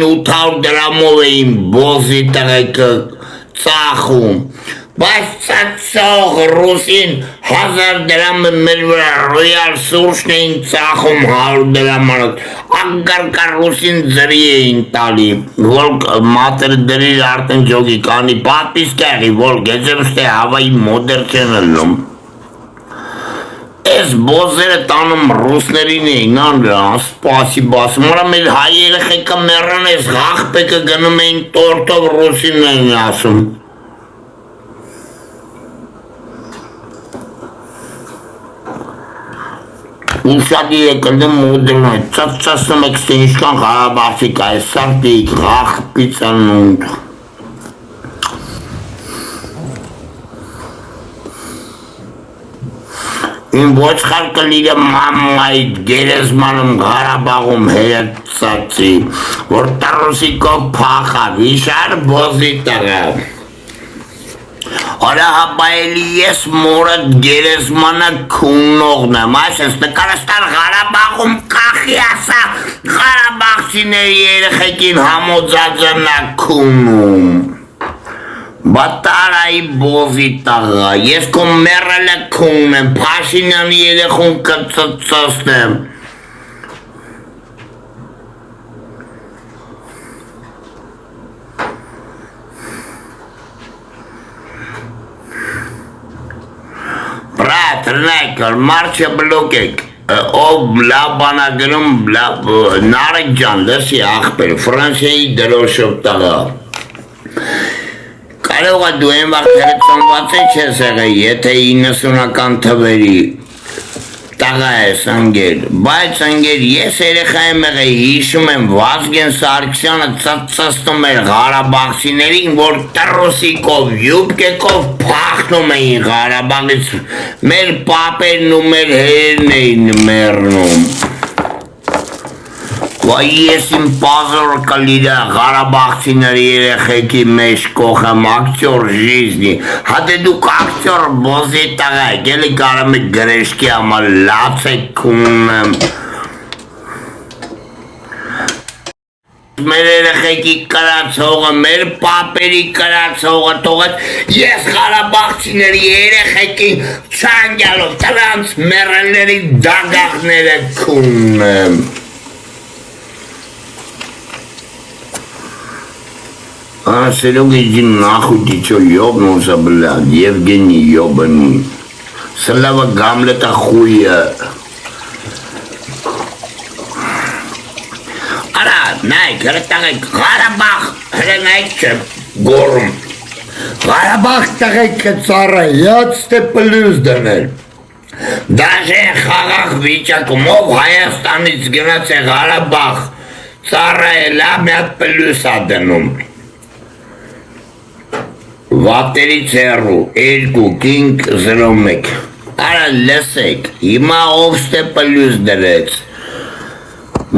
800 դրամով էին բոզի տղեկը ծախում, բայց ծածող ռուսին 1000 դրամը մեր վրա ռոյալ սուրճն էին ծախում 100 դրամանոց, անգարկա ռուսին ձրի էին տալի, որ մատերը դրիր արտընջոգի կանի պատիսկ եղի, որ գեջեմստե հավայի մոդեր չեն ըլնում Ես բոզերը տանում ռուսներին էին անդրան, սպասիբ ասում, որա մեր հայ երեխեքը մեռան ես աղպեկը գնում էին տորտով ռուսին էին ասում Ուսադի եկնդեմ մոդերն է, ծածածնում եք ստենիշկան Ղարաբաղցիկա է, սարտիկ, աղպից անունդ Իմ ոչխար կլիրը մամայիդ գերեզմանում Ղարաբաղում հերացացի, որ տռուսիկով պախավ, իշար բոզի տղա Արա հաբայելի ես մորդ գերեզմանը քուննողն եմ, այսպես նկարստար Ղարաբաղում կախի ասա Ղարաբաղցիների երեխեքին համոձածնա քուննում Բատարայի բոզի տղա, ես կո մերել է քունն եմ, Փաշինյանի երեխուն կծծծնեմ Բրատ, ռնայքար, մարչը բլոկ եք, ով լավ բանագնում, նարեկ ջան, լսի աղբեր, Ֆրանսիայի դրոշով տղա Կարող է դու են վաղթերը ծնված է չես եղել, եթե 90-ական թվերի տղա ես անգեր, բայց անգեր ես երեխա եմ եղել, հիշում եմ Վազգեն Սարգսյանը ծծծնում էր Ղարաբաղցիներին, որ տռուսիկով, յուբկեկով փախնում էին Ղարաբաղից, մեր պապերն ու մեր հերն էին մեռնում Վայ ես իմ պազոր կլիրա Ղարաբաղցիների երեխեքի մեջ կողեմ ակտյոր ժիզնի, հատե դուք ակտյոր բոզի տղա եք, էլի կարամ եք գրեշկի համար լաց եք կունեմ Մեր երեխեքի կրացողը, մեր պապերի կրացողը թողեց, ես Ղարաբաղցիների երեխեքի չանգյալով տրանց մերելների դագաղները կունեմ А, Серега, иди нахуй, ты чё, ёбнулся, блядь, Евгений ёбаный. Слава Гамлета хуя. Ара, найк, ретагай, Ղարաբաղ, հրենայք գորում. Ղարաբաղ տղեքը ծառայած թե պլյուս դնել. Դաժե խաղաղ վիճակում, ով Հայաստանից գնաց է Ղարաբաղ, ծառայելա մի հատ պլյուս ա դնում. Վատերից հեռու, 2-5-0-1 Արա լսեք, հիմա ով ստե պլյուս դրեց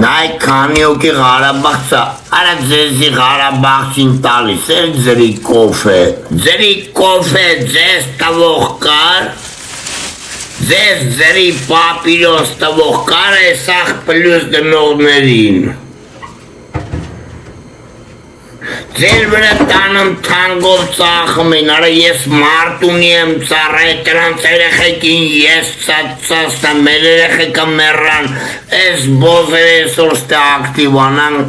Նայ քանի օքի Ղարաբաղցա, արա ձեզի Ղարաբաղցին տալիս էր ձերի կոֆե, ձեզ տվող կար Ձեզ ձերի պապիրոս տվող կար է սաղ պլյուս դնողներին Ձեր վրա տանում թանգով ծախում են, արա ես մարդունի եմ ծառայ տրանց երեխեքին, ես ծածծաստամ, մեր երեխեկը մեռան, ես բոզեր այսօր ստե ակտիվանան,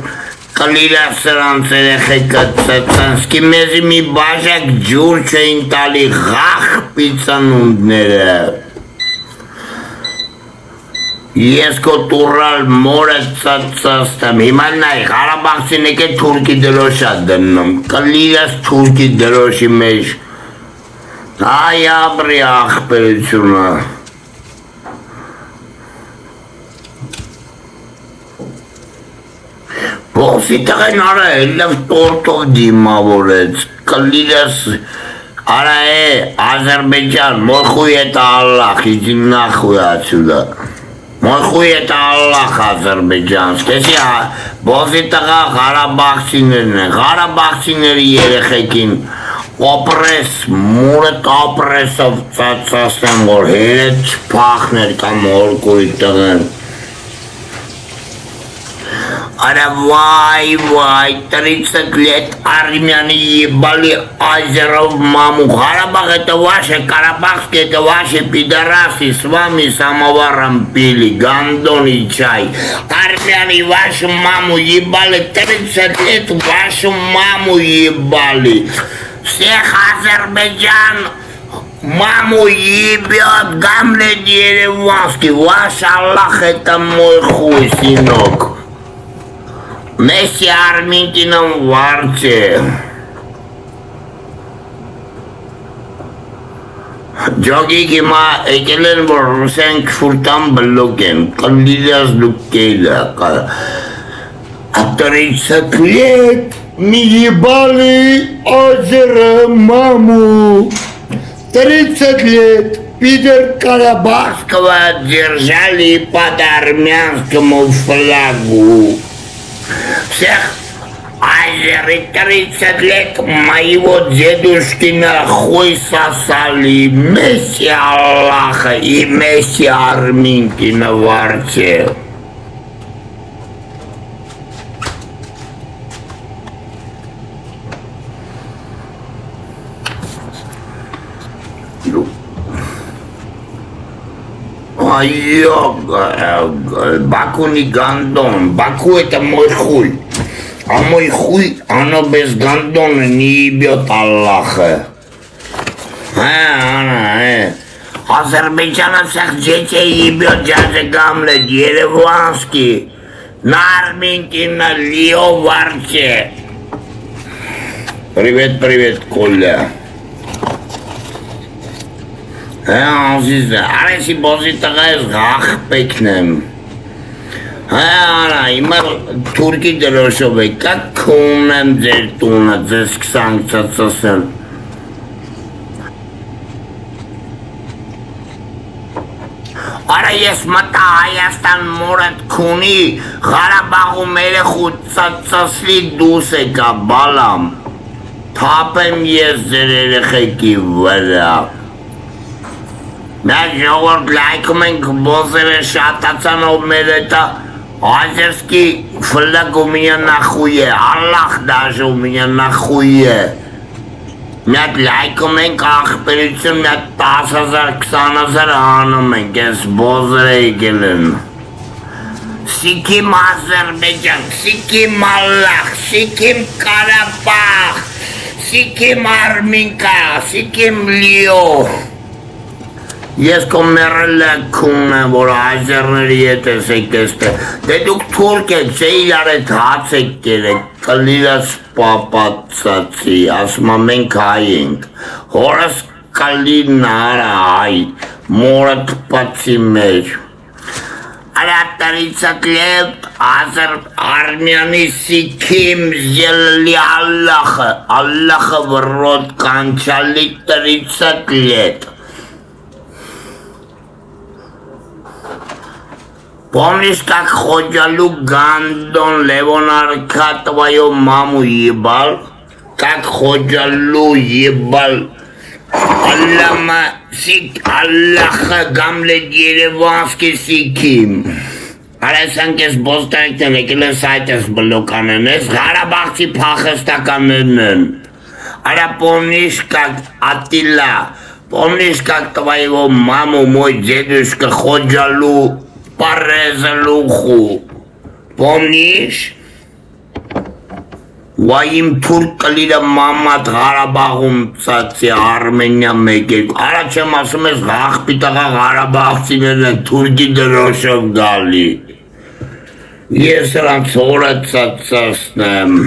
կլիրա սրանց երեխեկը ծծանսկի, մեզի մի բաժակ ջուր չէին տալի ղախ պիծանունդները Ես կո տուրալ մորը ծծծստեմ, հիմա նայ, Ղարաբաղցին եք է թուրքի դրոշա դնում, կլիրաս թուրքի դրոշի մեջ, այ աբրի աղբերությունը, Բոսի տղեն արա էլև տորտով դիմավորեց, կլիրաս, արա է, Ադրբեջան, մոխույ էտ ալլախ, իդի նախույ ացյուդա Մой хуй это Аллах Ադրբեջանский, если բոզի տղա Ղարաբաղցիներն են, Ղարաբաղցիների երեխեքին օպրես, մուրդ օպրեսով ծածասնեմ, որ հերետ չպախներ կամ օրկույի տղեն Ара вай, 30 лет армяне ебали Азеров маму. Карабах это ваши, Карабахские это ваши пидорасы. С вами самоваром пили, гандон и чай. Армяне вашу маму ебали, 30 лет вашу маму ебали. Всех Азербайджан маму ебет Гамлет Ереванский. Ваш Аллах это мой хуй, сынок. Месси Арментином варте. Jogi kima ekelen borsen kfurtan bloken. Kallidas lukeda. А 30 лет мы ебали озеро маму. 30 лет пидор Карабахского держали под армянскому флагу. Всех азеры 30 лет моего дедушкина хуй сосали. Месси Аллаха и Месси Арминкина в арте. Баку не гандон. Баку это мой хуй. А мой хуй, оно без гандона не ебет Аллаха. Азербайджановцах детей ебет дядя Гамлет Ереванский. На Арментина Лио в арте. Привет, Коля. Արեսի բոզի տղա ես գախ պեքնեմ արա հիմա թուրքի դրոշով է կակ քունեմ ձեր տունը ձեզ 20 ծծասել արա ես մտա Հայաստան մորդ քունի Ղարաբաղում երեխու ծծասլի դուս եկա բալամ թապեմ ես ձեր երեխեքի վրա Մենք ժողովուրդ լայքում ենք բոզերը շատացան ով մեր էտա Азерский флаг у меня нахуе, Аллах даже у меня нахуе Մենք լայքում ենք աղբերություն, մենք 10,000, 20,000 անում ենք, ես բոզերը եկել են Սիքիմ Ադրբեջան, Սիքիմ Ալլախ, Սիքիմ Կարաբաղ, Սիքիմ Արմինկա, Սիքիմ Լիո Ես քո մեռել քուն եմ, որ ազերների հետ ես եկեստե, դե դուք թուրք եք, չէ իրար հետ հաց եք կերեք, կլիրաս պապացացի, ասում մենք հայ ենք, հորս կլիր նարա հայ, մորը թպացի մեր, Արա 30 лет Արմյանի Սիքիմ զելլի Ալլախը վրոտ կանչալի 30 лет Помнишь, как Ходжалу Гандон Левон Арка твою маму ебал? Как Ходжалу ебал? Аллаха Гамлет Ереванский Сиким. Արեսանք ես բոստանքն եկել են сайт ես բլոկանեն, ես Ղարաբաղցի փախստականներն են։ Արա помнишь, как Атила, помнишь, как твоего маму мой дедушка Ходжалу порезал уху. Помнишь? Ваим туркалիրա մամատ Ղարաբաղում ծացի Արմենիա մեկեք։ Արա չեմ ասում ես աղբիտաղա Ղարաբաղցիներն են թուրքի դրոշով գալի։ Ես նրանց օրը ծացասնեմ։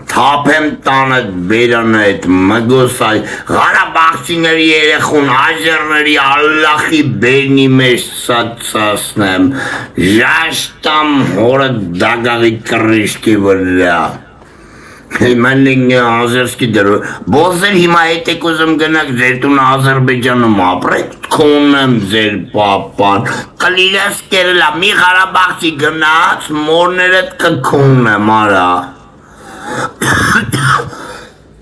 Թափեմ տանը բերանը այդ մգոսայ Ղարաբաղցիների երեխուն Ազերների Ալլախի բերնի մեջ ծացասնեմ։ Ժաշտամ հորը դագաղի կռիշկի վրա։ Հիմա ազերսկի դրո Բոզեր հիմա հետեք ուզում գնաք ձեր տուն Ադրբեջանում ապրեք Քունեմ ձեր պապան Կլիրես կերելա մի Ղարաբաղցի գնաց մորներդ կքունեմ արա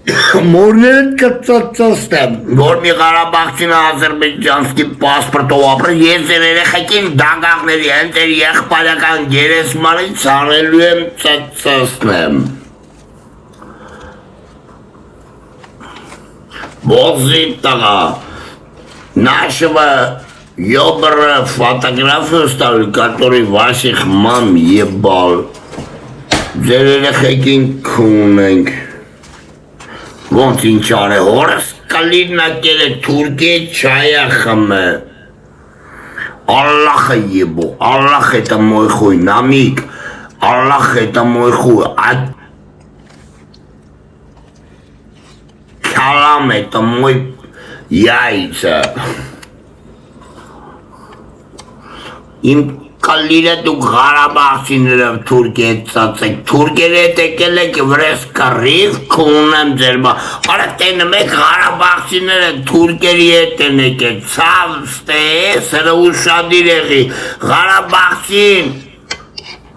Մորներդ կծծստեմ, որ մի Ղարաբաղցին ադրբեջանցի պասպորտով ապրել, ես ձեր երեխեքին դագաղների հենց էր եղբայրական գերեսմանից անելու եմ ծծստեմ։ Բոզի տղա, нашего ёбра фотографию ставлю, который ваших мам ебал. Ձեր երեխեքին քունենք։ Ոնց ինչ արե, հորս կալիրնակել է Թուրքիա չայա խմը։ Аллах ебу, Аллах это мой хуй, намик, Аллах это мой хуй, а Калам это мой яйца. Им կալիրը դուք Ղարաբաղցիներով Թուրքիա ծածեք, թուրքերը եկել եք վրես կռիվ քունեմ ձեր արա տենը մեկ Ղարաբաղցիները թուրքերի հետ են եկել, ցավ ստես, հրը ուշադիր եղի, Ղարաբաղցին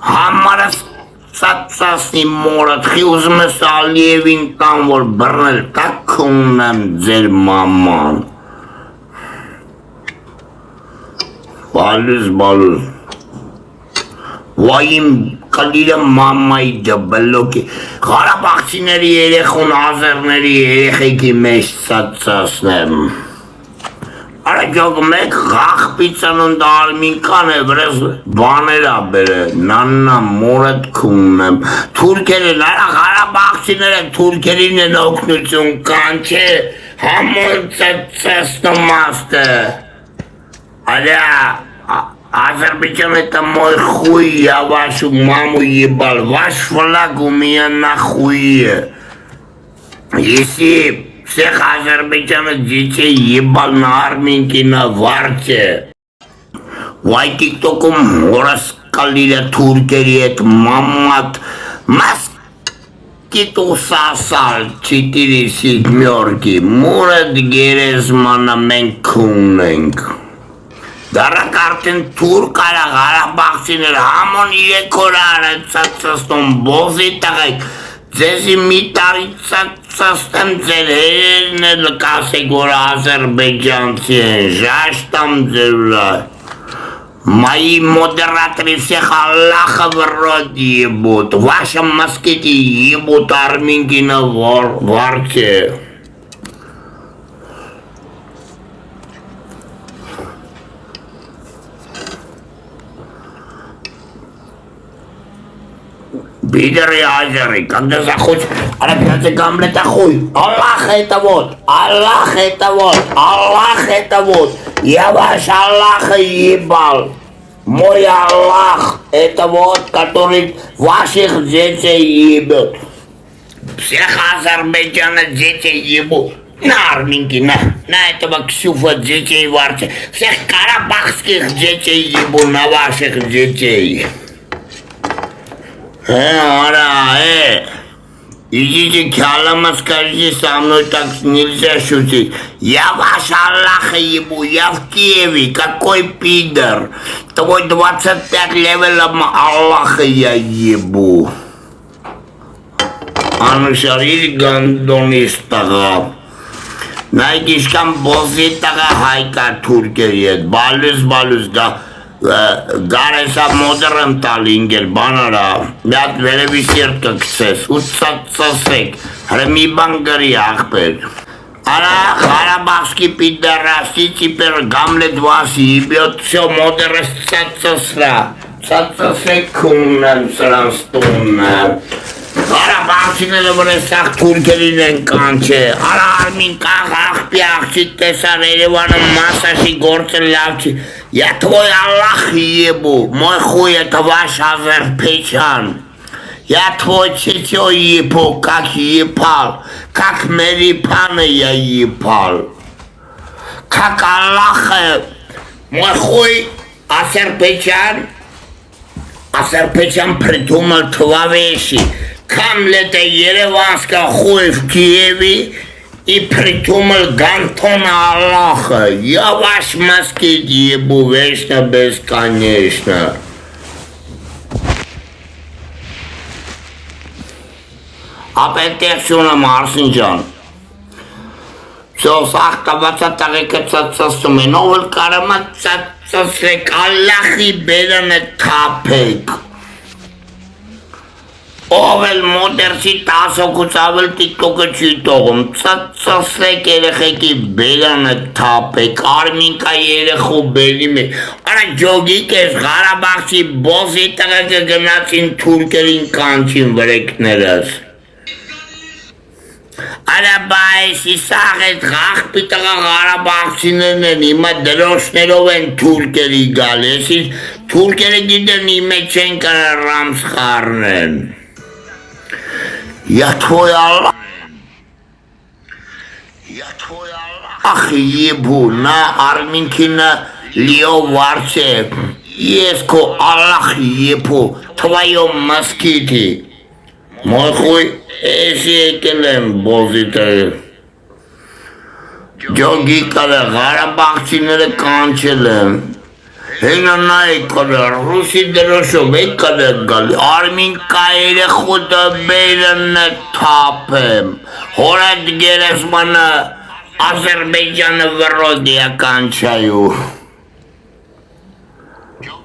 համարս ծածասնի մորդ, խի ուզում ես Ալիևին տան, որ բռնել, կա քունեմ ձեր մաման։ Բալուս Վայիմ կլիրը մամայի դբլոքի, Ղարաբաղցիների երեխուն ազերների երեխեքի մեջ ծածասնեմ։ Արա գյոգ մեկ ղաղպիցան ընդ ալմինքան է վրես բաներ աբերը, նաննա մորդ քուննեմ, թուրքերին, արա Ղարաբաղցիները թուրքերին են օգնություն կան չէ, համոն ծածասնում աստը, արա, Азербайджан это мой хуй, я вашу маму ебал, ваш флаг у меня нахуе. Если всех Азербайджана детей ебал на арминке на варте. Вай тиктоком раскалили туркерет, мамат, маскиту сосал 4 седьмерки, Мурат Герезмана Менкуненк. Դարակ արդեն թուրք արա Ղարաբաղցիներ համոն 3 օր արեն ծածասնում բոզի տղեք, ձեզի մի տարի ծածասնեմ ձեր հերերն էլ կասեք, որ Ադրբեջանցի են, ժաշտամ ձեր վրա։ Мои модераторы всех Аллаха в рот ебут, в вашем моските ебут арминки на варте. Пидоры азеры, когда захочешь, арабянцы гамлет ахуй, Аллах это вот, Аллах это вот, Аллах это вот, я ваш Аллах ебал, мой Аллах это вот, который ваших детей ебет, всех Азербайджана детей ебут, на арминки, на этого Ксюфа детей варте, всех карабахских детей ебу, на ваших детей. Идите к Аллаху, скажите, со мной так нельзя шутить. Я ваш Аллах ебу, я в Киеве, какой пидор. Твой 25 левелом Аллаха я ебу. Анушарир гандонистага. Найдишкам бозитага хайка туркериет. Балюс да. Գարեսա մոդր եմ տալի ինգել բանարա, միատ վերևի սիրտ կքսես, ու ծածասեք, հրը մի բան գրի աղբեր։ Արա Ղարաբաղսկի պիդարասի ծիպեր գամլետ վասի, իբյոտ սյո մոդր ես ծածասրա, ծածասեք քուննեմ սրանց տուննեմ։ Ղարաբաղցիները վրեսաղ թուրքերին են կանչե, արա արմին կաղ աղպի աղջի տեսար Երևանը մասաշի գործը լավ չի, я твой Аллах ебу, мой хуй это ваш Азербайджан, я твой чечо ебу, как ебал, как Мерипана я ебал, как Аллах, мой хуй Азербайджан придумал два вещи. Камлета Ереванская хуй в Киеве и придумал Гантона Аллаха. Я ваш москит ебу вечно бесконечно. Ապետեղշունը Մարսին ջան։ Սոս աղտավացա տաղեկը ծածծում են, ով էլ կարամա ծածծեք, ալլախի բերան է թապեք։ Ով էլ մոտերսի 10 հոգուց ավել տիկտոկը չի տողում, ծածծեք երեխեքի բերանը թապեք, արմինկա երեխու բերի մեկ, արա ջոգիկ ես Ղարաբաղցի բոզի տղեկը գնացին թուրքերին կանչին վրեկներս։ Արա բայսի սաղ էտ խաղպի տղա Ղարաբաղցիներն են, հիմա դրոշներով են թուրքերի գալ, եսի թուրքերը գիտեն իմե չեն կարա ռամս խարնեն։ Я твой Аллах, ах ебу, на Арминкина Лео Варче, еско Аллах ебу, твоем моските. Мой хуй, эси келем бозита. Джоги кале Ղարաբաղցիները կանչել են։ Հենանայի կալը, ռուսի դրոշով է կալը գալի, արմին կայերը խուտը բերն է թապեմ, հորդ գերեսմանը Ադրբեջանը վրոդիա կանչայու։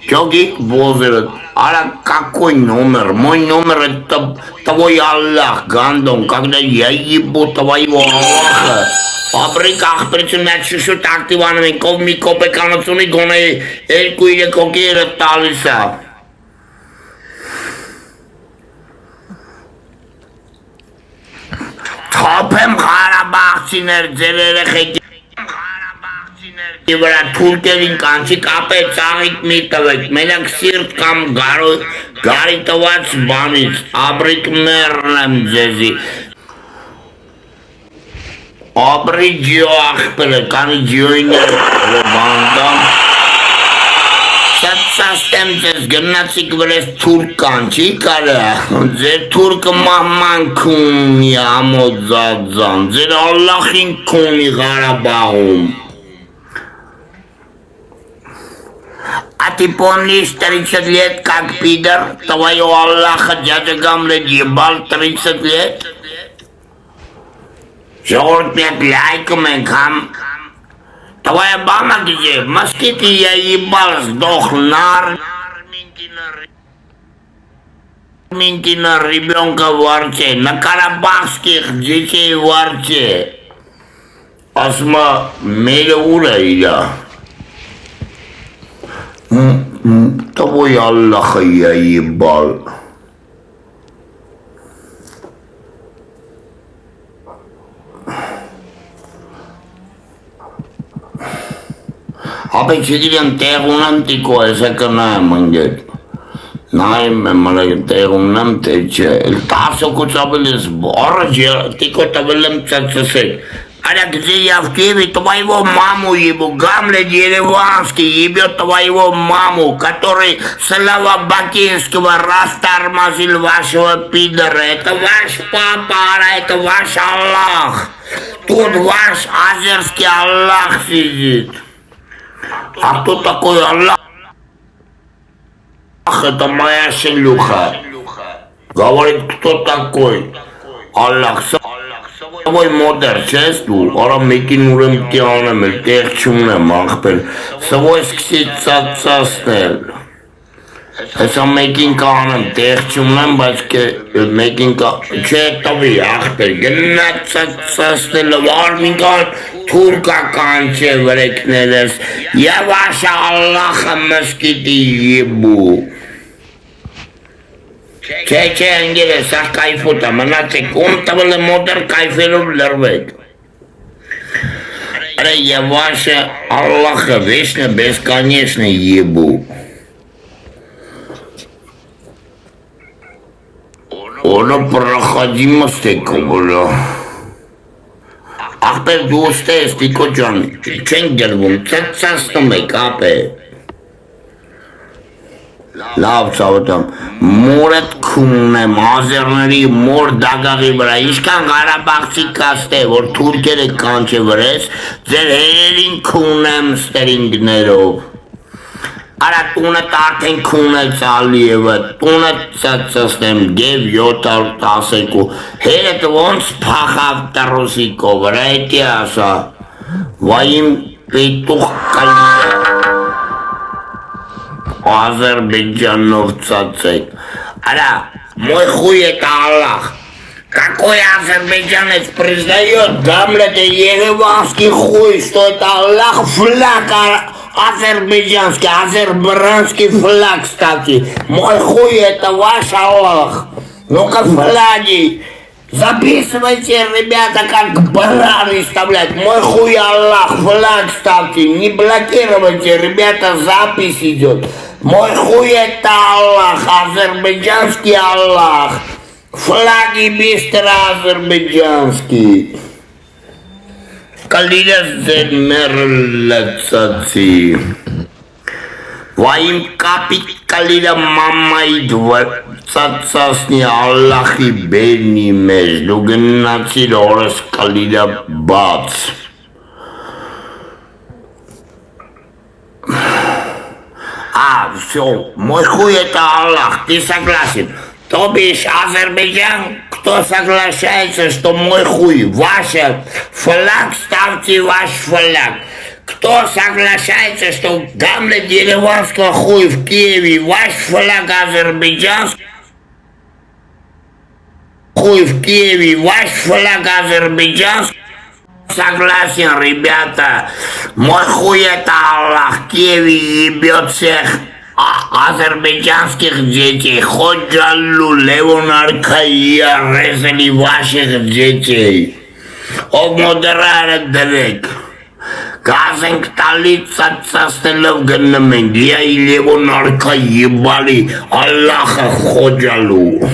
Джогик бозерет, ара какой номер? Мой номер это твой Аллах, гандон, когда я ебу твоего Аллаха. Ապրիկախ պրիցում այդ շուշուտ ակտիվանում են կով մի կոպեկանությունի գոնե երկու իրեք հոգերը տալիս է։ Թապեմ Ղարաբաղցիներ ձեր երեխեքի վրա թուրքերին կանչի կապեց ծաղիկ մի տվեք, մենակ սիրտ կամ գարի տված բանից, ապրիկ մերն եմ ձեզի։ Ապրի ջիո աղպերը, կանի ջիոյներ բանդամ Սատսաստեմ ձեզ գնացիք վրես թուրք կանչի կարը, ձեր թուրկը մահման կունի ամոտ զածան, ձեր Ալլախին կունի Ղարաբաղում А ты помнишь 30 лет, как пидор, твою Аллаха дядя Гамлет ебал 30 лет? Жорт мне лайком и кам. Твоя мама где? В моските я ебал, сдох на Арминкина ребенка в арте, на карабахских детей в арте. Асма мелеура я. Твой Аллаха я ебал. Ապե չգիտեմ տեղ ունեմ տիկո էսա կնայեմ ընգետ, նայեմ եմ մրագ տեղ ունեմ թե չէ, էլ 10 հոգուց ավել ես առաջ տիկո տվել եմ ծծսեք, Аля, где я в Киеве твоего маму ебу, Гамлет Ереванский ебет твоего маму, который Слава Бакинского растормозил вашего пидора, это ваш папа, это ваш Аллах, тут ваш азерский Аллах сидит. А кто такой Аллах? Это моя шлюха. Говорит, кто такой? Аллах. Свой модер, честно, ора мекин урем тянем, тех чумнем, ахпер. Свой сксица цастел. Это мекин канем, тех чумнем, бачке мекин ка. Че тави ахпер, геннаца цастел, варминкан. Թուրկա կանչե վրեկներս, և աշա Ալլախը մսկիտի յիբու։ Չէ, ընգեր է, սաղ կայֆոտ է, մնացեք, ում տվել է մոտեր կայֆելով լրվեք։ Արա և աշա Ալլախը վեշնը բեսկանեսնը յիբու։ Ona проходимость была. Ախպեր դու ուստես, տիկո ջան, չենք գերվում, ծծասնում եք, ապե։ Լավ ծավոտամ, մորդ քունն եմ, ազերների մոր դագաղի վրա, իշկան Ղարաբաղցի կաստ է, որ թուրքերը կանչ է վրես, ձեր հերերին քունն եմ ստերինգներով։ Արա տունը արդեն քունեց Ալիևը, տունը ծծծնեմ, գև 712, հերդ ոնց փախավ տրուսիկով, վրա էտի ասա, վայիմ պետուխ կալիա, Ադրբեջանով ծածեք, արա, мой хуй это Аллах. Какой азербайджанец признает Гамлет и ереванский хуй, что это Аллах, флаг азербайджанский, азербайджанский флаг, кстати. Мой хуй это ваш Аллах. Ну-ка флаги. Записывайте, ребята, как бараны вставлять. Мой хуй Аллах, флаг ставьте. Не блокируйте, ребята, запись идет. Мой хуй это Аллах, азербайджанский Аллах. Флаги быстро азербайджанские. Калиля земерлецаци. Ваим капит калиля мамай цацасни Аллахи бени между гнаци лорес калиля бац. Все, мой хуй это Аллах, ты согласен? То бишь Азербайджан, кто соглашается, что мой хуй, ваш флаг, ставьте ваш флаг. Кто соглашается, что Гамлет ереванского хуй в Киеве, ваш флаг азербайджанский, хуй в Киеве, ваш флаг азербайджанский. Согласен, ребята, мой хуй это Аллах, Киеве ебет всех азербайджанских детей, Ходжалу, Левонаркая, резали ваших детей. Об модерара дерек. Казанг талица цастелов геннамент, я и Левонарка ебали Аллаха Ходжалу.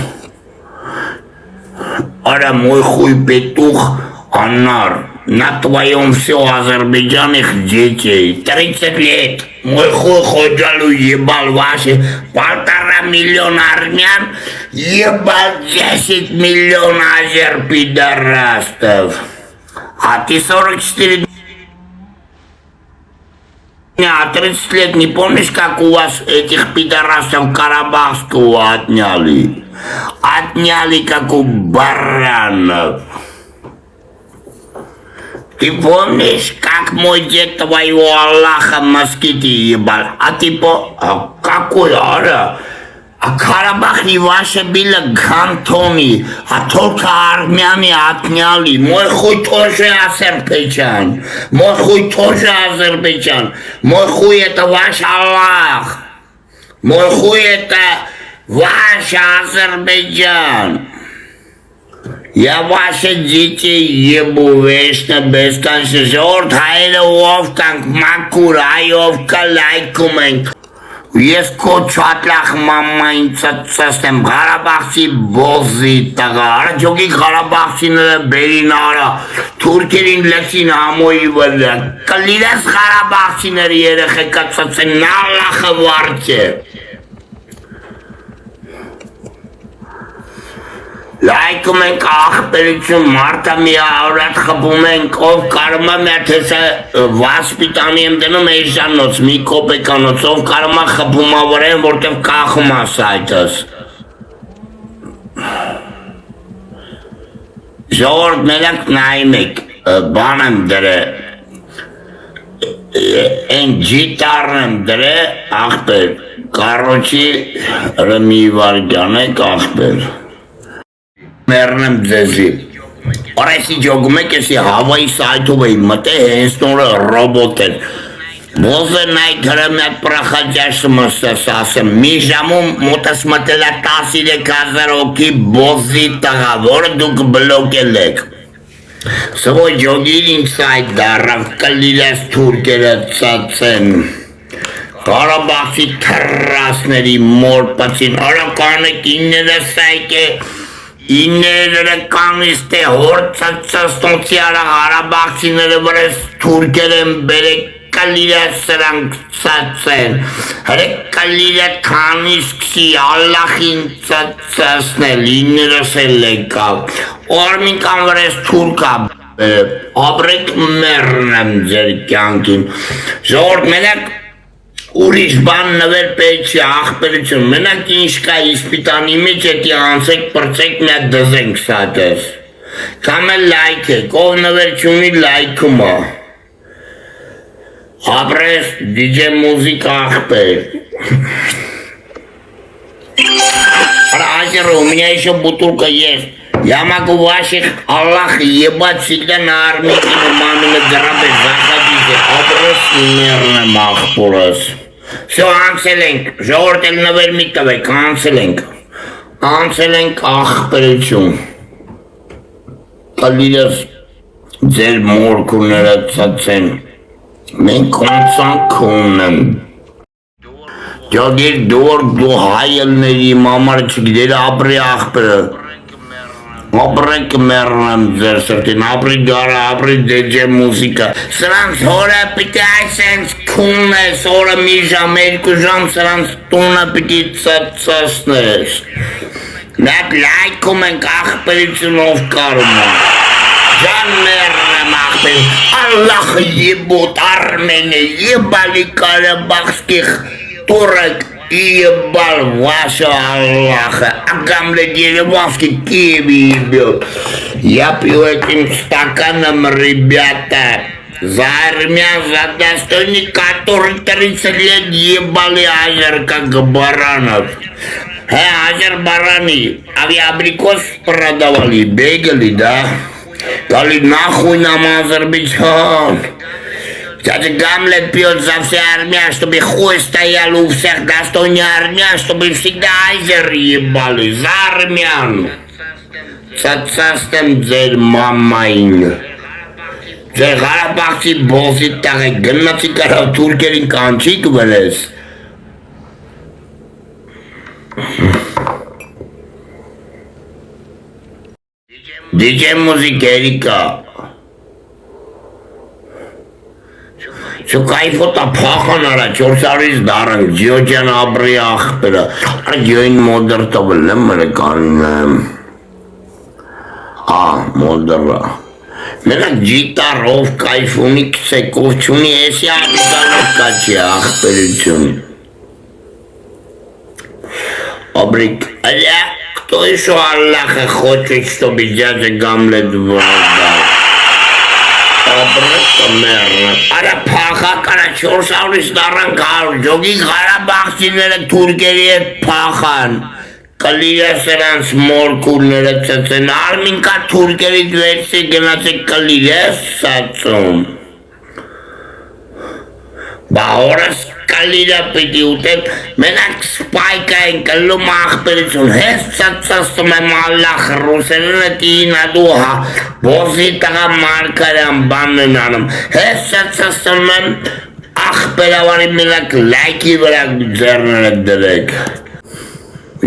Ара мой хуй петух, Анар. На твоем все азербайджанских детей. 30 лет. Мой хуй Ходжалу ебал ваши 1,5 миллиона армян, ебал 10 миллионов азерпидорастов. А ты 44 дня, 30 лет не помнишь, как у вас этих пидорастов Карабахского отняли? Отняли, как у баранов. Ты помнишь, как мой дед твоего Аллаха москиты ебал? А ты какой, ара? А Карабах не ваше было кантоны, а только армяне отняли. Мой хуй тоже Азербайджан. Мой хуй тоже Азербайджан. Мой хуй это ваш Аллах. Мой хуй это ваш Азербайджан. Я ваши дети ебу вечно бесконечно. Жорт хайла Wolfgang Макураевка лайкумен. Եսկո չատլախ մամային ծծստեմ Ղարաբաղցի բոզի տղա, արա ջոգի Ղարաբաղցիները բերին արա, թուրքերին լեցին համոյի վրա, կլիրես Ղարաբաղցիները երեխեկա ծծեն, նալախը վարդ է։ Լայքում ենք աղբերություն մարդը մի ավրատ խպում ենք, ով կարմա մյաթեսը վասպիտանի եմ դնում էժանոց, մի կոպեկանոց, ով կարմա խպում ավրեն, որտև կախում ասա այդս։ Ժողորդ մենակ նայում եք, բան եմ դրը, են ջիտարն եմ դրը, աղբեր, կարոչի ռմի վարգյան եք աղբեր։ Մերնեմ ձեզի, օրեսի ջոգում եք եսի հավայի սայթով էի մտե հենց նորը ռոբոտ էր, բոզը նայք հրամյատ պրախաջաշը մստես ասեմ, մի ժամում մոտս մտելա 13,000 հոգի բոզի տղա, որը դուք բլոկել եք, սվոյ ջոգին ինձ սայթ դարավ, կլիրես թուրկերը ծացեն, Ղարաբաղցի թրասների մոր պացին, արականեք ինները սայք է, Իները կանիստ է հորցացաստոնցի արա Ղարաբաղցիները վրես թուրքեր են բերեք կլիրը սրանք ծացեն, հրեք կլիրը կանիսկսի Ալլախին ծացասնել, իներս էլ եկավ, օրմին կան վրես թուրկա ապրեք մերն եմ ձեր կյանքին, ժողորդ մենակ Ուրիշ բան նվեր պետք չի աղբերություն, մենակ ինչ կա իսպիտանի մեջ էտի անցեք պրծեք մի հատ դզենք սատես, կամ էլ լայք եք, ով նվեր չունի լայքում է, ապրես DJ մուզիկա աղբեր, Азер, у меня еще бутылка есть. Я могу ваших, Аллах, ебать всегда на армии и на мамины гробы. Заходите, образ мирный махпурас. Все, анселенг, жортель на вермитовой, анселенг. Անցել աղբերություն, կալիրս ձեր մորքուները ծացեն, մենք ոնցանք ունեմ, ջագիր դոր դու հայելների մամար չգիտեր ապրի աղբերը, ապրեք մերնեմ ձեր սրտին, ապրի գարը, ապրի DJ մուզիկա, սրանց հորը պիտի այսենց քունն ես, օրը մի ժամ, երկու ժամ սրանց տունը պիտի ծացնես, Մենք լայքում ենք աղբերությունով կարում ենք, Ժան մերնեմ աղբեր, Ալլախ ебут Արմենը, ебали Կարաբախских турок, ебал вашего Аллаха, а Гамлет Ереванский Киеве ебет. Я пью этим стаканом, ребята, за армян, за достойник, которые 30 лет ебали Азер, как баранов. Азер бараны, авиабрикос продавали, бегали, да? Дали нахуй нам Азербайджан. Кстати, Гамлет пьет за всю армию, чтобы хуй стоял у всех достойных армян, чтобы всегда Азер ебали, за армян. Цацастем ձեր մամային. Ձեր Ղարաբաղցի բոզի տաղ է գնացի կարավ թուրքերին կանչի կվելես. DJ մուզիկերիկա Չկայֆոտա փախան արա 400-ից դարանք ջիոջան ապրի աղբերը ջիոին մոդր տվել եմ մրեկանին եմ մոդրը մենակ ջիտարով կայֆունի կսեկով չունի էսի աղբիզանով կաչի աղբերություն Обрик, кто еще Аллаха хочет, чтобы дядя Гамлет владал? Обрик, мерно. Ара паха, кара 400 даран кар, жоги Ղարաբաղցիները թուրքերի հետ փախան։ Կլիրը սրանց մորքուրները ծծեն, արմին կա թուրքերից վերցի գնացեք կլիրը սացում։ Բա օրս կլիրը պիտի ուտել, մենակ սպայկա են կլում աղբերություն, հես ծածաստում եմ Ալլախ ռուսերենը տինադու հա, բոզի տղա մարկարյան բանն են անում, հես ծածաստում եմ աղբերավարի մենակ լայքի վրա ձերները դրեք,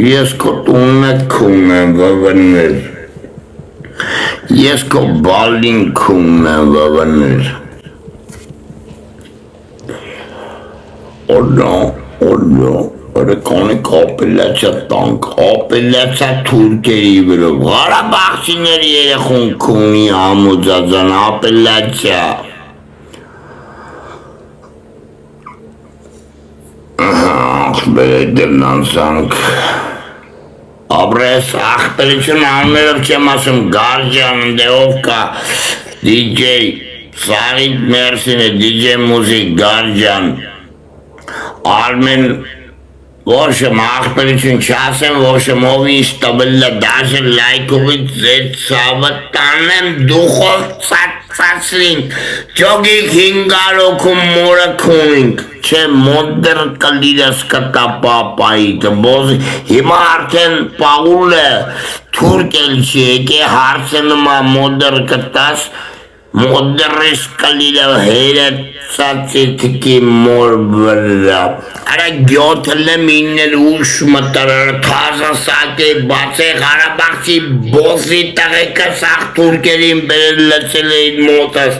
ես կո տունը քուն եմ վվներ, ես կո բալին քուն եմ վվներ, Օրեկանի կապելացա տանք, ապելացա թուրքերի վրով, Ղարաբաղցիների երեխուն քունի համոձածան, ապելացա Աղբերը դրնանցանք Ապրես աղբերություն աններով չեմ ասում, գարջան ընդեով կա, DJ, Սաղիտ Մերսին է, DJ մուզիկ, գարջան Արմեն ոչմ աղբերություն չասեմ, ոչմ ով ինձ տվել է դաժը լայքովից ձեր ծավը տանեմ դուխով ծացրին, ճոգիկ հինգարոքում մորը քունինք, չէ մոդր կլիրս կտա պապայիտ, հիմա արդեն պաղուլ է, թուրք էլ չի, եկե հարցնում է մոդր կտաս, մոդրիս կլիրը հերը ծացիթքի մոր վրա, արա գյոթլեմ ինել ուշ մտարար թազասակ է բացե Ղարաբաղցի բոզի տղեկը սաղ թուրքերին բերել լծել էին մոտս,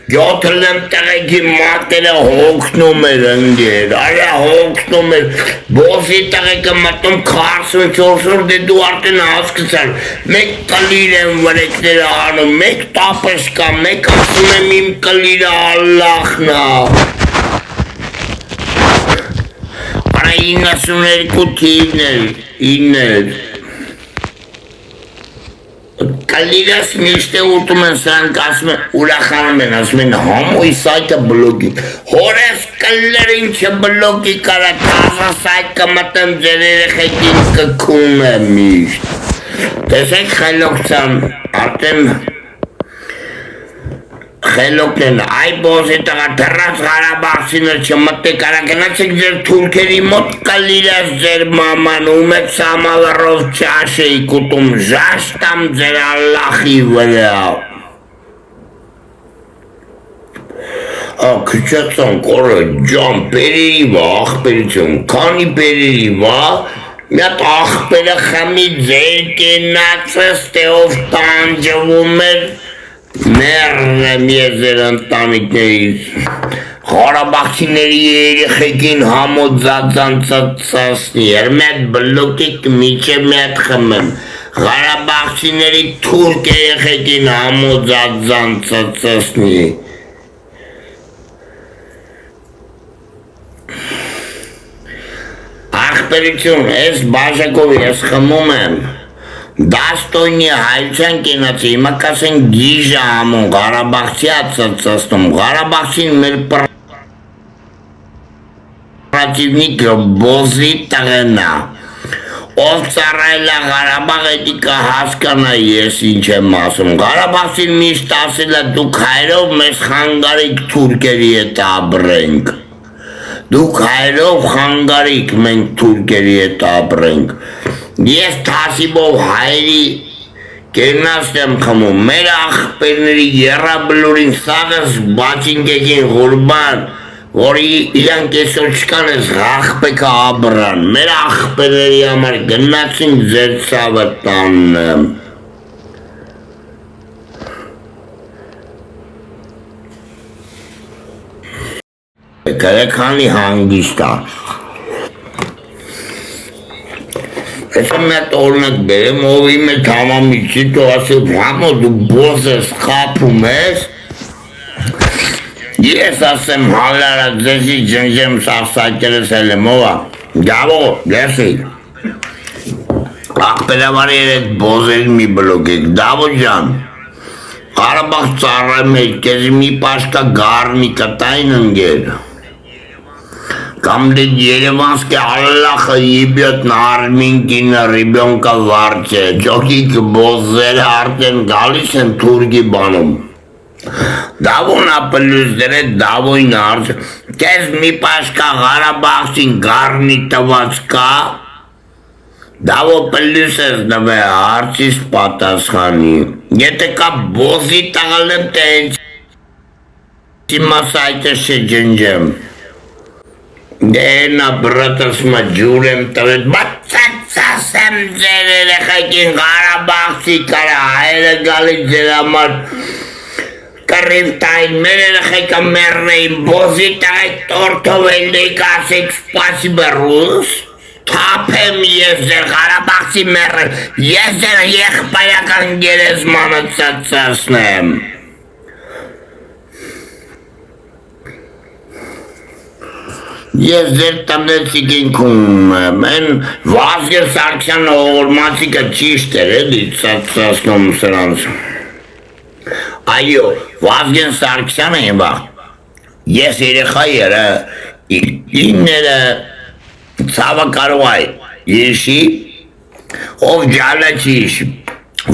գյոթլեմ տղեկի մատերը հոգնում էր ընգեր, արա հոգնում էր, բոզի տղեկը մտում 44 դե դու արդեն հասկսար, մեկ կլիր եմ վրեկները անում, մեկ տապս կա, մեկ ասում եմ իմ կլիրը Ալլախն 92 թիվներ Կալիրաս միշտ է ուտում են սրանք ասում են ուրախանում են ասում են համոյ սայտը բլոգի հորես կլերին չբլոգի կարա թազա սայտ կմտեմ ձեր երեխեքին կքում է միշտ տեսեք խելոքցան արդեն խելոք են այ բոզի տղա դրած Ղարաբաղցիներ չմտե կարա գնացեք ձեր թուրքերի մոտ կլիրաս ձեր մաման ում եք սամավառով չաշ էիք ուտում ժաշտամ ձեր Ալլախի վրա քչացան կորը ջան պերերի վա աղպերություն քանի պերերի վա մի հատ աղպերը խմի ձեր կենացս տեով տանջվում էր Մերն եմ ես ձեր ընտանիքներից Ղարաբաղցիների երեխեքին համոզածանցացնի Հերմետ բլոկիկ միջև մի հատ խմեմ Ղարաբաղցիների թուրք երեխեքին համոզածանցացնի Աղբերություն, ես բաժակով ես խմում եմ Դաստոյնի հայցան կենացի, հիմա կասեն գիժը ամուն, Ղարաբաղցի ացացաստում, Ղարաբաղցին մեր պրատիվնիկը բոզի տղենա, ով ծառայլա Ղարաբաղ էդիկը հասկանա ես ինչ եմ ասում, Ղարաբաղցին միշտ ասելա դուք հայրով մեզ խանգարիք թուրքերի հետ ապրենք, դուք հայրով խանգարիք մենք թուրքերի հետ ապրենք, Ես թասիբով հայրի կերնաստ եմ խմում, մեր աղպերների երաբլուրին սաղս բաչինկեքին ғուրբան, որ իրանք այսօր չկան ես աղպեկը աբրան, մեր աղպերների համար գնացինք ձեր ծավը տաննեմ։ Կրեքանի հանգիստա Ես մետ օրնակ բերեմ, ով իմ էտ համամիջի տո ասել, համո դու բոզ ես խապում ես, ես ասեմ հալարա ձեզի ջնջեմ սաղսակերս էլ եմ, ովա, գավո, դեսի, աղպերավարի երետ բոզել մի բլոգ եք, դավո ջան, Ղարաբաղ ծառայում եք, կեզի մի պաշկա գարնի կտայն ընգեր, Կամ դե երևանսկի Ալլախը ебет на Արմինկինը ռիբյոնկա վարդը, ջոքիկ բոզերը արդեն գալիս են թուրգի բանում։ Դավոն ապլյուզդերը դավոյն արդ, կեզ մի պաշկա Ղարաբաղցին գարնի տված կա, դավո պլյուս ես նվե արդիս պատասխանի, եթե կա բոզի տաղալ եմ տենց, սիմասայտը շեջնջեմ։ Դենա բրատս մա ջուր եմ տվետ, բացացաս եմ ձեր երեխեքին Ղարաբաղցի կարա հայրը գալի ձեր համար կռիվ տային, մեր երեխեկը մերն էին, բոզի տաղեք տորթով էլդեիք ասեք սպասիբը ռուս, թապեմ ես ձեր Ղարաբաղցի մերն, ես ձեր եղբայական գերեզմանը ծացասնեմ։ Ես ձեր տնեցիկ ինքում եմ, են Վազգեն Սարգսյանը օրմացիկը ճիշտ էր էլի ծացնում սրանց։ Այո, Վազգեն Սարգսյանը հիմա, ես երեխա երը, ինները ծավը կարող այ, իշի, ով ջալը ճիշ,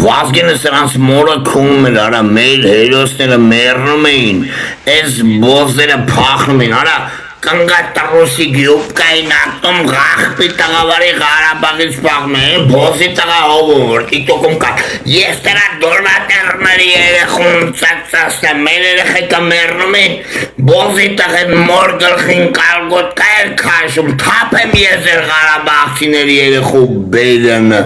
Վազգենը սրանց մորը քում էր, արա մեր հերոսները մերնում էին, ես բոզերը փախնում էին, արա, Կնգա տրուսի գյուպկային ակտում գաղպի տղավարի Ղարաբաղից պաղմ են, բոզի տղա հովում, որ տիտոքում կա, ես տրա դորվատերների երեխուն ծացասնեմ, մեր երեխեկը մերնում են, բոզի տղեն մոր գլխին կալգոտ կա էր կաշում, թապեմ ես էր Ղարաբաղցիների երեխու բերնը,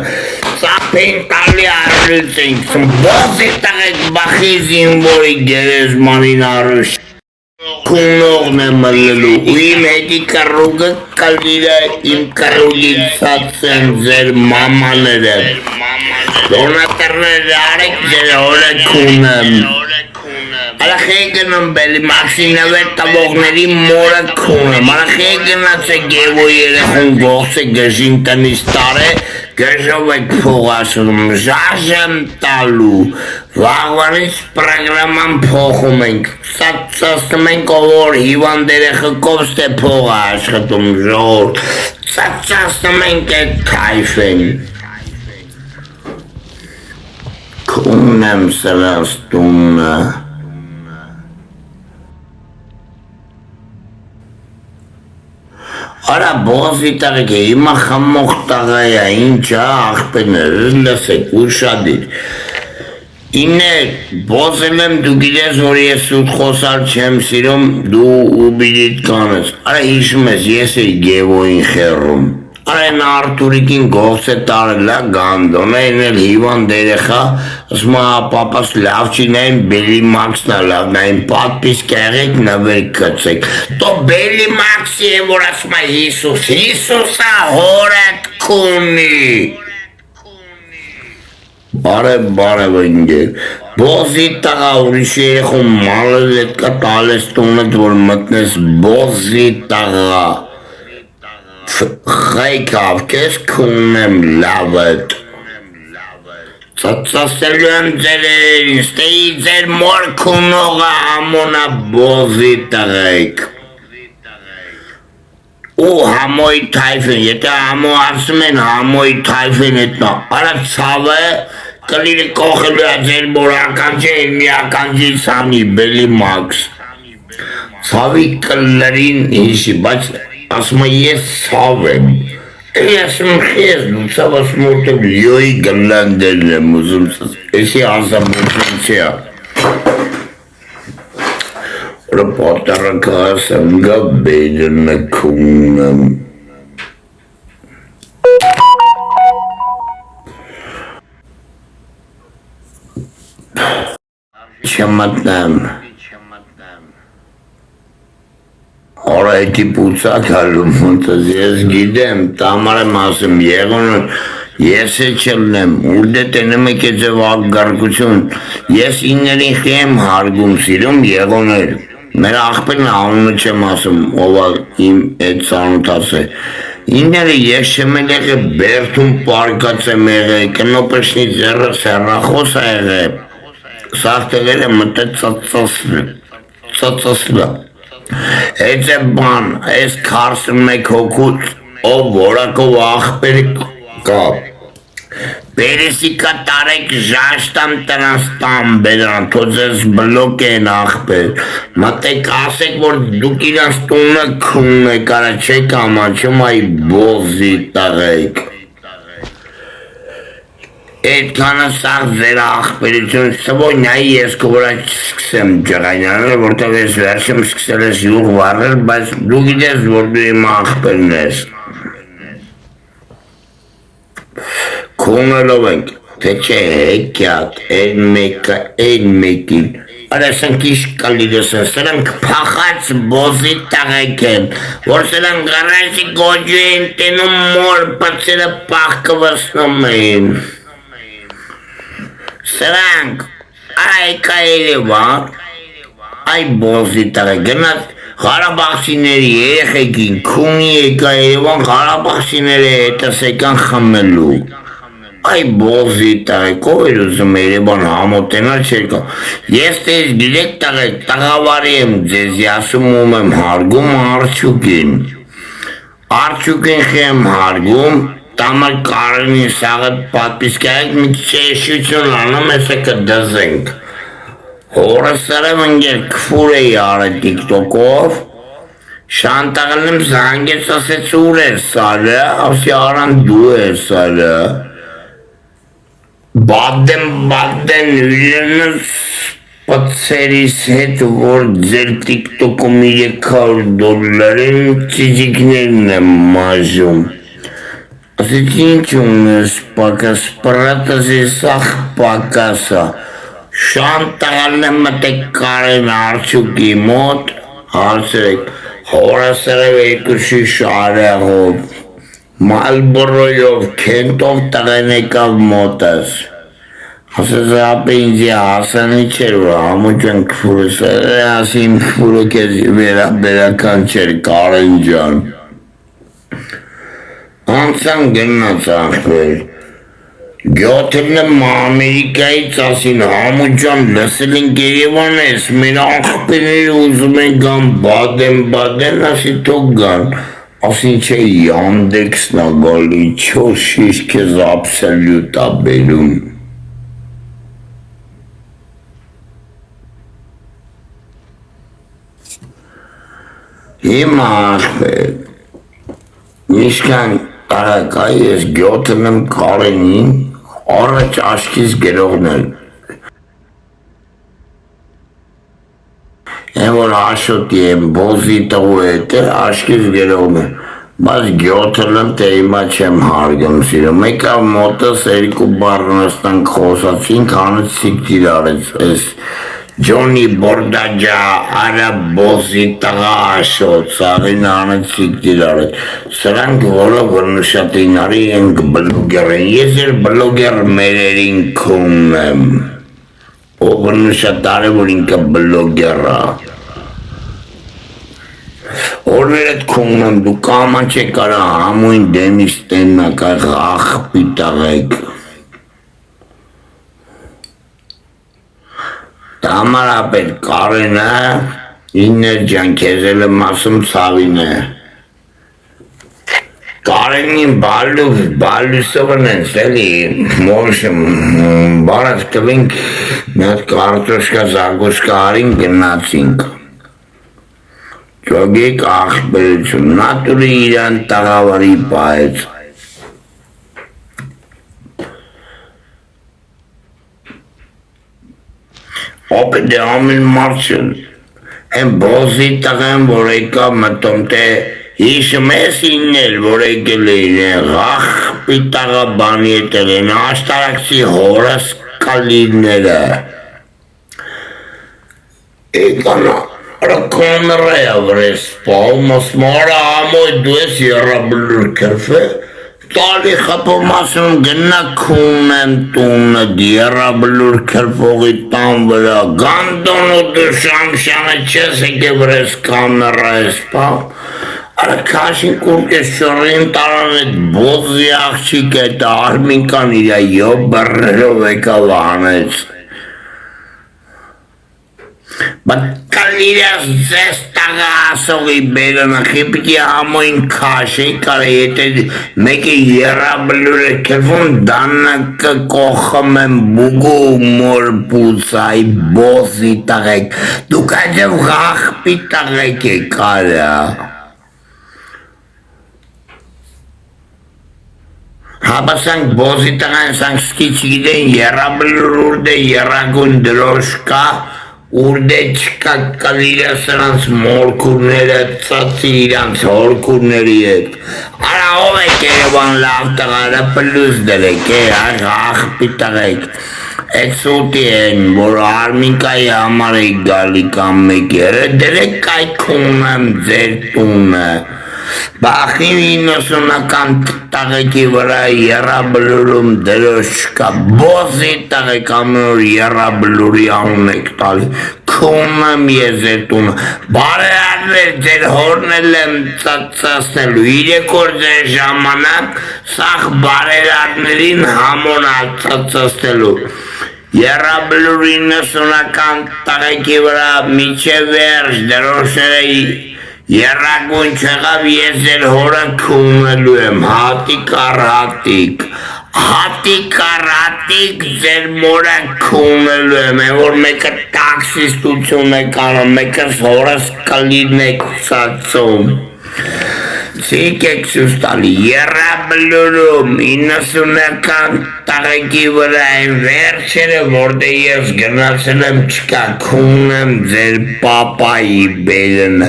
ծապեն տալի արլից ենք, բոզի տղեք բախի զինվորի գերեզմանին արուշ, Քունողն եմ մլելու, ու իմ հետի կռուգը կալիրա իմ կռուգից ծացեն ձեր մամաները, դոնատերները արեք ձեր օրը քունեմ, Արախեգնն բելի մաքսինավեր տվողների մորը քունը Արախեգ գնաց է գևոյ երեխուն գողս է գժին տնից տար է Գժով եք փողասում ժաժ եմ տալու Վաղվանից պրոգրաման փոխում ենք Ծածածնում ենք ով որ հիվանդ երեխը կովստ է փողը աշխատում ժողոր Ծածածնում ենք այդ թայֆեն Քունն եմ սրած տունը Արա բողզի տաղեք է, հիմա խամող տաղայա, ինչա աղպեներ, լսեք, ուշադիր Իներ, բոզել եմ դու գիրես, որ ես սուտ խոսալ չեմ սիրում, դու ուբիդիտ կանես Արա հիշում ես, ես էի գևոյին խերում Արա են Արտուրիկին գողս է տարելա գանդոն են էլ հիվան դերեխա ասմա պապաս լավ չի նային բելի մաքսնա լավ նային պատպիս կեղեք նվեր կծեք տո բելի մաքսի է որ ասմա Հիսուսա հորդ կունի Բարև ընգեր Բոզի տաղա ուրիշ երեխում մալել էտ կա տալես տունդ որ մտնես բոզի տաղա Խայքավ կես քունեմ լավըտ Ծածասելու եմ ձերեր Ստեի ձեր մոր քունողը ամոնա բոզի տղայք Ու համոյ թայֆեն Եթե համո ասում են համոյ թայֆեն էտնա Արա ծավը կլիրի կողելու է ձեր մոր ականջի մի ականջի սանի բելի մաքս Ծավի կլրին հիշի բայց Ասում ես ցավ եմ, ասում խես դու ցավ ասում որտեղ լյոյի գլանդերն եմ ուզում, էսի ազամություն չի Որը պատարակը ասեմ գա բերնը քունեմ Չմտնեմ Արա էտի պուցակ հալում մոնտազ ես գիդեմ, տամար եմ ասում եղոն ես է չլնեմ, ուլդ է տենեմ եք է ձև աղգարկություն, ես իներին խի եմ հարգում սիրում եղոն էր, մեր աղպերն անունը չեմ ասում, ովա իմ էտ սանութաս է, իները ես չեմ էլ եղե բերթում պարկաց եմ եղե, կնոպեշնի ձերը սերախոս է եղե, սաղթեղել է մտե ծածասլա Այդ է բան, այս 41 հոգուց, ով որակով աղպեր կա Պերեսի կատարեք ժաշտամ տնաստամ բերան, թոց ես բլոկ են աղպեր Մտեք ասեք, որ դուք իրանց տունը քուն եք, արա չեք ամաչում այ բոզի տաղեք Այդքանը սաղ ձեր աղպերություն սվոյ նայի ես կովրա սկսեմ ջղայնանել, որտեղ ես վերջում սկսել ես յուղ վարել, բայց դու գիտես, որ դու իմ աղպերն ես Քունելով ենք, թե չէ հեկյատ, են մեկը, են մեկին Արա սանք իշ կալիրս են, սրանք պախած բոզի տաղեք են, որ սրանք գարաժի գոջու են տենում մոր պացերը պախկը վսնում են Սրանք, այ կայերևան, այ բոզի տղը գնաց Ղարաբաղցիների երեխեքին քունի եկա երևան Ղարաբաղցիները հետս եկան խմելու Այ բոզի տղը կով էր ուզում երևան համոտենալ չեր կա Ես տես գիրեք տղը տղավարի եմ ձեզի ասում եմ հարգում արջուկին Արջուկին խեմ հարգում Տամար կարենին սաղըտ պատպիս կայեք մի չեշություն անում էսը կդզենք Հորս սրեմ ընգեր կվուր էի արը տիկտոկով Շանտաղելնեմ զանգեց ասեց ուր էր սալը, ասի արան դու էր սալը Բադեն ուրենս պծերիս հետ, որ ձեր տիկտոկում $300 ծիջիկներն եմ մաժում Ասեց ինչ ունես պակաս, պրատս է սաղ պակասա Շանտաղելնեմ մտեք կարեն արջուկի մոտ, հարցրեք Հորասրև երկուշի շարեղով, մալբորոյով, կենտով տղեն եկավ մոտս Ասես ապե ինձի հասանի չէր, որ համոջան քվուրս ասի իմ քվուրը կեզ վերաբերական չէր Կարեն ջան։ Անցան գնաց ախպեր։ Գյոթելն Ամերիկայից ասին համոջան լսել ենք Երևան ես, մեր ախպերները ուզում են գան բադեն, ասի թող գան։ Ասին չէ Yandex-ն ա գալի, 4 շիշ քեզ աբսոլյուտ ա բերում։ Հիմա ախպեր, ինչքան տարակա ես գյոթել եմ Կարենին, առաջ աշկիս գրողն էր։ Են որ աշոտի եմ բոզի տղու հետ է, աշկիս գրողն էր, բայց գյոթել եմ թե հիմա չեմ հարգում սիրում, եկա մոտս երկու բառնստանք խոսացինք, հանեց սիկտիր արեց, ես Ջոնի Բորդաջա, արա բոզի տղա աշոտ, սաղին հանեց սիկտիր արեց, սրանք որը վրնշատ էին արի ենք բլոգեր են, ես էր բլոգեր մերերին քունն եմ, ով վրնշատ արի որ ինքը բլոգեր ա, օրներ էտ քունն եմ, դու կաման չե կարա համույն դեմիս տեննակ այղ աղպի տաղեք, Համարապետ Կարենը, իններ ջան քեզ էլ եմ ասում ցավին է։ Կարենին բալուսովն են սելի, մոշմ, բարած կվինք, մի հատ կարտոշկա զագոշկա արին գնացինք։ Ճոգիկ աղբերություն, նատուրի իրան տաղավարի պայեց։ Ապե դե ամեն մարդ են բոզի տղեն, որ եկա մտում թե հիշում ես իններ, որ եկել էին աղպի տղա բանի ետել են, աշտարակցի հորս կալիները։ Եկան ռակոնրեա վրես պահում, ասմարա ամոյ դու ես երաբլուր կրվե, Տալի խպում ասում գնա քուն եմ տունը դիերաբլուր կրպողի տան վրա, գանդոն ու դու շամշանը չես եկե վրես կամերա ես պավ, արա կաշին կուրկես շորին տարան էտ բոզի աղջիկ էտ արմինկան իրա յո բրրերով եկավ անեց, բայց կալիրաս ձեզ տաղա ասողի բերնը խիպիկի համոյն կաշի կարը եթե մեկի երաբլուր է կրվում դաննակը կողխում եմ բուգու մոր պուցայ բոզի տաղեք, դուք այդև ғախպի տաղեք է կարը։ Հաբասանք բոզի տաղան սանք սկիչ գիտեն երաբլուր ուրդ է երագուն դրոշկա, Ուրդե չկա կալիրա սրանց մորքուրները ծացի իրանց հորքուրների հետ, արա ով եք երևան լավ տղարը պլուս դրեք է, աղպի տղեք, էտ սուտի են, որ արմինկայի համար եք գալի կամ մեկերը, դրեք կայքուն եմ ձեր տունը, բախի 90-ական տաղեկի վրա երաբլուրում դրոշ չկա, բոզի տաղեք ամենոր երաբլուրի անուն եք տալի, քուն եմ ես ձեր տունը, բարերարներ ձեր հորնել եմ ծացնելու, 3 օր ձեր ժամանակ սաղ բարերարներին համոնալ ծացնելու, երաբլուրի 90-ական տաղեկի վրա միչե վերջ դրոշները Երագուն չեղավ ես ձեր հորը քունելու եմ, հատիկ առատիկ ձեր մորը քունելու եմ, որ մեկը տաքսիստություն է կանում, մեկը հորս կլին է կուսացում, Ցիկ եք սուս տալի, երաբլուրում 90-ական տաղեկի վրա են վերջերը, որտե ես գնացել եմ չկա, քուն եմ ձեր պապայի բերնը,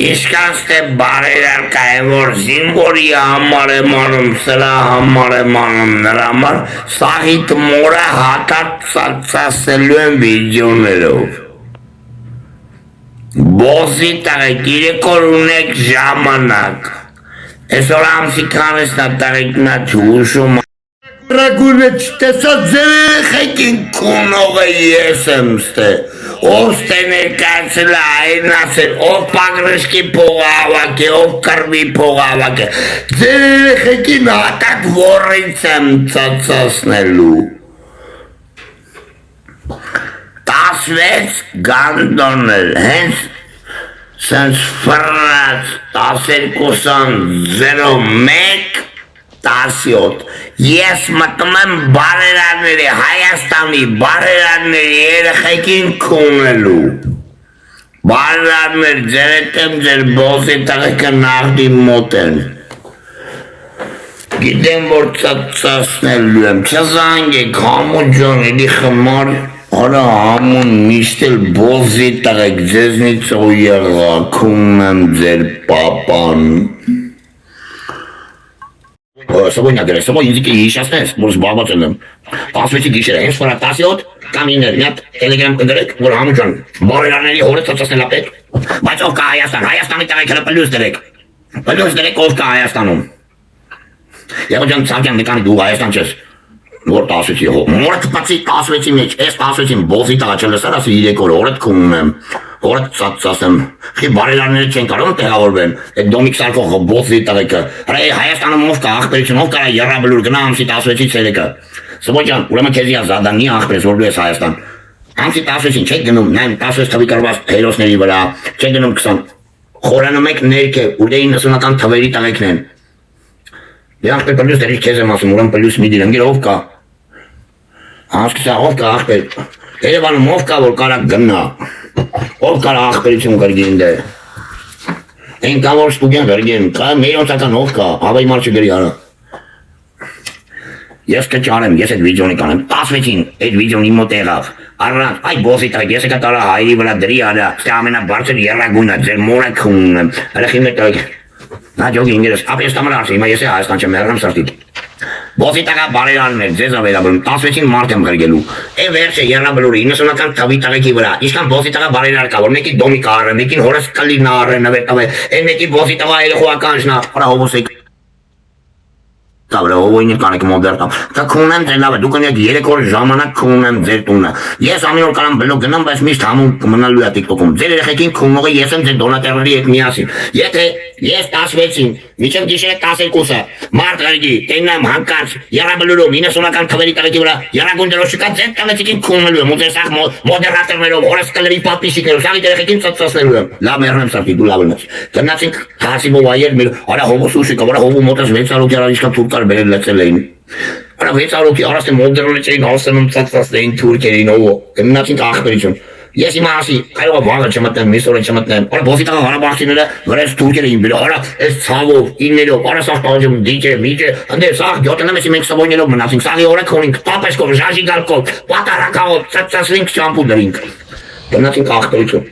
Իշկանց թե բարերարկա է, որ զինվորի համար եմ անում, սրա համար եմ անում, նրա համար սաղիտ մորը հատատ ծացասելու եմ վիդյոներով, Բոզի տաղեք, 3 օր ունեք ժամանակ, Այսօր ամսի քանեսն ա տաղեկնա չուշում Ռագունը չտեսա ձերեխեքին կունողը ես եմ ստե, ով ստե ներկայացել է այն ասել, ով պագրշկի փողը ավակ է, ով կրվի փողը ավակ է, ձերեխեքին հատակ որից եմ ծածասնելու, 16 գանդոներ, հենց սենց վրած 12-01 17 ես մտնում եմ բարերարների Հայաստանի բարերարների երեխեքին քունելու բարերարներ ձեր հետ եմ ձեր բոզի տղեկը նաղդի մոտ են գիտեմ որ ծածասնելու եմ չզանգեք համու ջան էլի խմար արա համուն միշտ էլ բոզի տղեք ձեզնից ու եղա քունում եմ ձեր պապան Сегодня, говорят, сегодня языки и сейчас может сбаваться. Посмотрите, гишера, есть фора тасиот, каминер, нет, телеграм, директ, вот хамучан, бореларнери, хорет, соцсеть лапет. Бачовка, Hayastan, и так плюс директ овка Hayastanu. Я бы джан сам не kann du Hayastan чес. Вот тасвечи его, может паци тасвечи меч, тасвечи бози тачел, сара фиде колорет кум. Օրդ ծածասեմ, խի բարելարները չեն կարող տեղավորվեն, այդ դոմիկ սարկող բոզի տղեկը, Հայաստանում ով կա աղբերություն, ով կարա եռաբլուր գնա ամսի 16-ի ցերեկը, Սվոջան, ուրեմն քեզի ազադանի աղբերս, որ դու ես Հայաստան, ամսի 16-ին չեք գնում, նայմ 16 թվի կարված հերոսների վրա, չեք գնում 20, խորանում եք ներք է, ու դե 90-ական թվերի տղեկն են, դե աղբեր պլյուս դերից քեզ եմ ասում, ուրեմն պլյուս մի դիրեմ, գիր ով կա, անսկսա ով կա աղբեր, Երևանում ով կա որ կարա գնա Ով կարա աղբերություն կրգին դե Են կա որ ստուգյան կրգին Կա մերոնցական ով կա Հավայի մարչը գրի արա Ես կճարեմ, ես այդ վիդեոնի կանեմ 16-ին այդ վիդեոն իմ մոտ եղավ Առանց, այ բոսի տակ, ես եկա տարա հայրի վրա դրի արա Ստե ամենաբարձր եռագույնը, ձեր մորը քունն Հրախի մետ տակ Նա ջոգի ինգերս, ապ ես տամր արսի, հիմա ես է Հայաստան չեմ եղրամ սրտիկ Բոսի տակա բարելարներ, ձեզ ավերաբրում, 16-ին մարդ եմ գրգելու Են վերջը եռաբլուրի, 90-ական թավի տղեկի վրա Իշկան բոսի տակա բարելար կա, որ մեկի դոմիկ առը, մեկին հորս կլին առը նվետավ է Են մեկի բոսի տակա էլխուական շնա, հորա հովոսիկ Տավրը հովոյնի կանեք մոդերտամ Կա քունեմ ձեր լավ է, դուք ընյակ 3 օր ժամանակ քունեմ ձեր տունը Ես ամեն օր կարամ բլոգ գնամ, բայց միշտ համում կմնալու է տիկտոքում Ձեր երեխեքին քունողը ես եմ ձեր դոնատերների հետ միասին Եթե ես 16-ին, միջև գիշերը 12-ը Մարդ գրգի, տեննամ հանկարծ, եռաբլուրում, 90-ական թվերի տղեկի վրա Եռագույն դրոշ չկա, ձեր տղեկին քունելու եմ Ու ձեր սաղ մոդերատորներով, հորս կլերի պատմիշիկներով Սաղի երեխեքին ծածասնելու եմ Լավ մերնեմ սարքի, դու լավ ունես Գնացինք հասիմով այեր մեր, արա հովոս ուշիկա, վրա հովու մոտս 6 արոքի արանիշկա թուրկար բերել լեցել էին Արա 6 արոքի արաստե մոդերոլի չէին հասնում ծածասնեին թուրկերին ովո Գնացինք աղբերություն Ես հիմա ասի, կարող է վաղը չմտնեմ, միս օրը չմտնեմ Արա բոսի տղա հարաբաղցիները վրես թուրկեր էին բերել Արա այս ցավով, իններով, արա սաղ տաղջում, դիջե, միջե Հնդե սաղ գյոտնեմ էսի մենք սվոյներով մնացինք Սաղի օրը քոնինք, պապեսկով, ժաժիգալկով, պատարակաղով, ծծասվինք չամպու դրինք Գնացինք աղբերություն